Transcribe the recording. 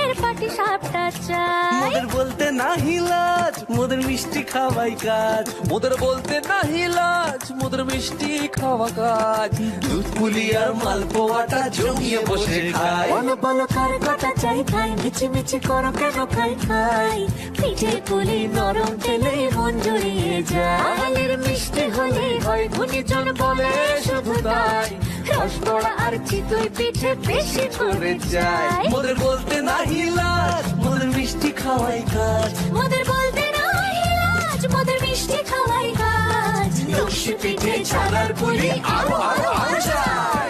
মোদের পাটি সাপটা চাই। মোদের বলতে নাহি লাজ, মোদের মিষ্টি খাওয়াই কাজ। মোদের বলতে নাহি লাজ, মোদের মিষ্টি খাওয়া কাজ। দুধ পুলি আর মালপোয়াটা জমিয়ে বসে খাই। বলো বলো কার কটা চাই খাই, মিছি মিছি করো কেন খাই খাই। পিঠে পুলি নরম তেলে মন জড়িয়ে যায়। বাঙালির মিষ্টি হলে হয় গুণীজন বলে শুধু তাই। রসগোল্লা আর চিতই পিঠে বেশি করে চাই। মোদের বলতে নাহি লাজ, মোদের মিষ্টি খাওয়াই কাজ। মোদের বলতে নাই লাজ, মোদের মিষ্টি খাওয়াই কাজ। লক্ষ্মী পিঠে ছানার পুলি আরো আরো আরো চাই।